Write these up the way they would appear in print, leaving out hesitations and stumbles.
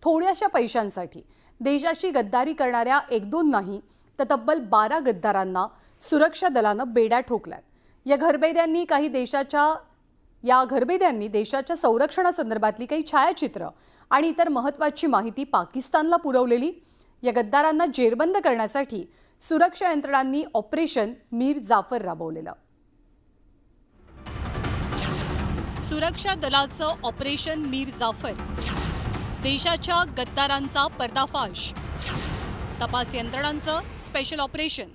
थोड्याशा पैशांसाठी देशाची गद्दारी करणाऱ्या 1-2 नाही तर तब्बल 12 गद्दारांना सुरक्षा दलानं बेड्या ठोकल्यात। या घरबेद्यांनी देशाच्या संरक्षणासंदर्भातली काही छायाचित्र आणि इतर महत्त्वाची माहिती पाकिस्तानला पुरवलेली। या गद्दारांना जेरबंद करण्यासाठी सुरक्षा यंत्रणांनी ऑपरेशन मीर जाफर राबवलेलं। सुरक्षा दलाचं ऑपरेशन मीर जाफर, देशाच्या गद्दारांचा पर्दाफाश, तपास यंत्रणांचं स्पेशल ऑपरेशन।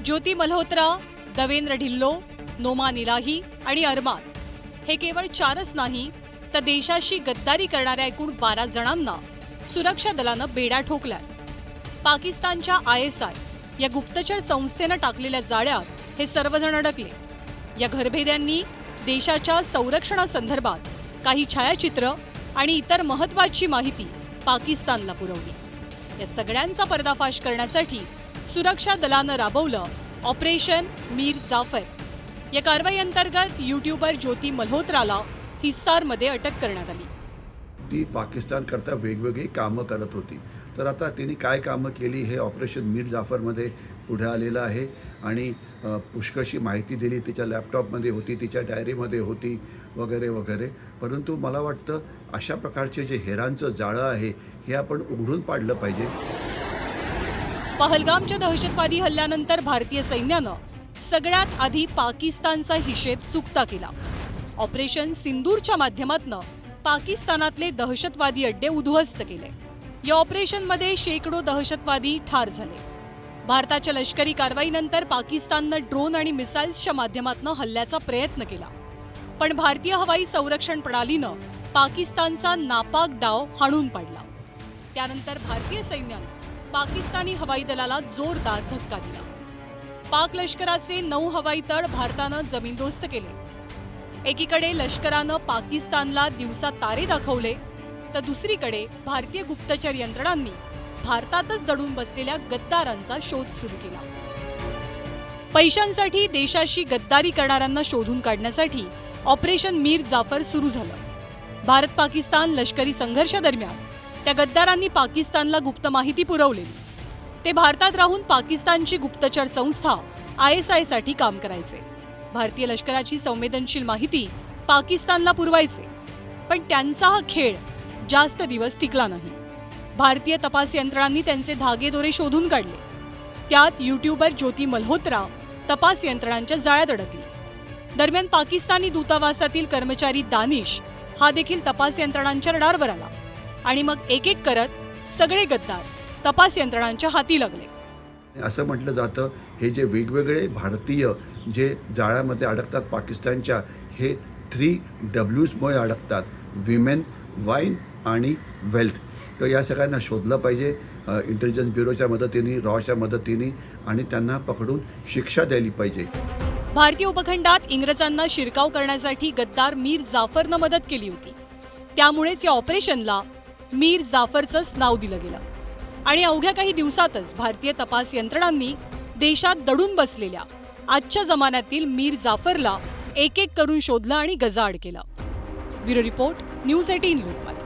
ज्योती मल्होत्रा, देवेंद्र ढिल्लो, नोमान इलाही आणि अरमान हे केवळ 4च नाही तर देशाशी गद्दारी करणाऱ्या एकूण 12 जणांना सुरक्षा दलानं बेड्या ठोकल्या। पाकिस्तानच्या ISI या गुप्तचर संस्थेनं टाकलेल्या जाळ्यात हे सर्वजण अडकले। या घरभेद्यांनी देशाच्या संरक्षणासंदर्भात काही छायाचित्र आणि इतर महत्त्वाची माहिती पाकिस्तानला पुरवली। या सगळ्यांचा पर्दाफाश करण्यासाठी सुरक्षा दलानं राबवलं ऑपरेशन मीर जाफर। या कारवाई अंतर्गत यूट्यूबर ज्योती मल्होत्राला हिसारमध्ये अटक करण्यात आली। ती पाकिस्तान करता वेगवेगळी कामं करत होती। तर आता तिने काय कामं केली हे ऑपरेशन मीर जाफरमध्ये पुढे आलेलं आहे आणि पुष्कळशी माहिती दिली। तिच्या लॅपटॉपमध्ये होती, तिच्या डायरीमध्ये होती वगैरे वगैरे। परंतु मला वाटतं अशा प्रकारचे जे हेरांचं जाळं आहे हे आपण उघडून पाडलं पाहिजे। पहलगामच्या दहशतवादी हल्ल्यानंतर भारतीय सैन्यानं सगळ्यात आधी पाकिस्तानचा हिशेब चुकता केला। ऑपरेशन सिंदूरच्या माध्यमातून पाकिस्तानातले दहशतवादी अड्डे उद्ध्वस्त केले। या ऑपरेशनमध्ये शेकडो दहशतवादी ठार झाले। भारताच्या लष्करी कारवाईनंतर पाकिस्ताननं ड्रोन आणि मिसाईल्सच्या माध्यमातून हल्ल्याचा प्रयत्न केला, पण भारतीय हवाई संरक्षण प्रणालीनं पाकिस्तानचा नापाक डाव हाणून पाडला। त्यानंतर भारतीय सैन्यानं पाकिस्तानी हवाई दलाला जोरदार धक्का दिला। पाक लष्कराचे 9 हवाई तळ भारतानं जमीनदोस्त केले। एकीकडे लष्करानं पाकिस्तानला दिवसा तारे दाखवले तर दुसरीकडे भारतीय गुप्तचर यंत्रणांनी भारतातच दडून बसलेल्या गद्दारांचा शोध सुरू केला। पैशांसाठी देशाशी गद्दारी करणाऱ्यांना शोधून काढण्यासाठी ऑपरेशन मीर जाफर सुरू झालं। भारत पाकिस्तान लष्करी संघर्षादरम्यान त्या गद्दारांनी पाकिस्तानला गुप्त माहिती पुरवलेली। ते भारतात राहून पाकिस्तानची गुप्तचर संस्था ISI साठी काम करायचे। भारतीय लष्कराची संवेदनशील माहिती पाकिस्तानला पुरवायचे, पण त्यांचा हा खेळ जास्त दिवस टिकला नाही। भारतीय तपास यंत्रणांनी त्यांचे धागेदोरे शोधून काढले। त्यात यूट्यूबर ज्योती मल्होत्रा तपास यंत्रणांच्या जाळ्यात अडकली। दरम्यान पाकिस्तानी दूतावासातील कर्मचारी दानिश हा देखील तपास यंत्रणांच्या रडारवर आला आणि मग एक एक करत सगळे गद्दार तपास यंत्रणांच्या हाती लागले। असं म्हटलं जातं हे जे वेगवेगळे भारतीय जे जाळ्यामध्ये अडकतात पाकिस्तानच्या, हे 3 Ws मुळे अडकतात: विमेन, वाईन आणि वेल्थ। तर या सगळ्यांना शोधलं पाहिजे इंटेलिजन्स ब्युरोच्या मदतीने, रॉच्या मदतीने, आणि त्यांना पकडून शिक्षा द्यायला पाहिजे। भारतीय उपखंडात इंग्रजांना शिरकाव करण्यासाठी गद्दार मीर जाफरनं मदत केली होती। त्यामुळेच या ऑपरेशनला मीर जाफरचंच नाव दिलं गेलं आणि अवघ्या काही दिवसातच भारतीय तपास यंत्रणांनी देशात दडून बसलेल्या आजच्या जमान्यातील मीर जाफरला एक एक करून शोधलं आणि गजाआड केलं। Bureau report, news 18 Lokmat.